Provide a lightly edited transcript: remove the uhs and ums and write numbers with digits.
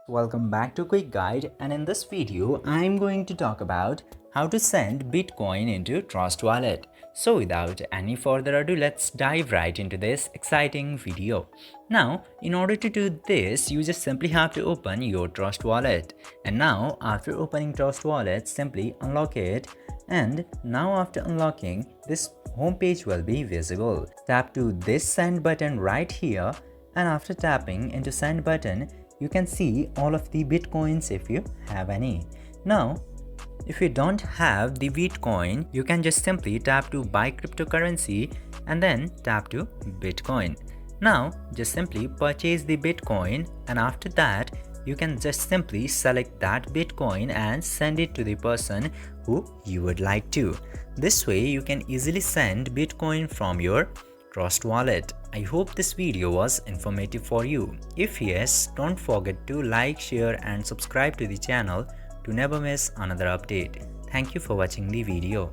Welcome back to Quick Guide, and in this video I'm going to talk about how to send Bitcoin into Trust Wallet. So without any further ado, let's dive right into this exciting video. Now, in order to do this, you just simply have to open your Trust Wallet. And now after opening Trust Wallet, simply unlock it. And now after unlocking, this home page will be visible. Tap to this send button right here, and after tapping into send button, you can see all of the bitcoins if you have any. Now, if you don't have the Bitcoin, you can just simply tap to buy cryptocurrency and then tap to Bitcoin. Now, just simply purchase the Bitcoin, and after that, you can just simply select that Bitcoin and send it to the person who you would like to. This way, you can easily send Bitcoin from your Trust Wallet. I hope this video was informative for you. If yes, don't forget to like, share and subscribe to the channel to never miss another update. Thank you for watching the video.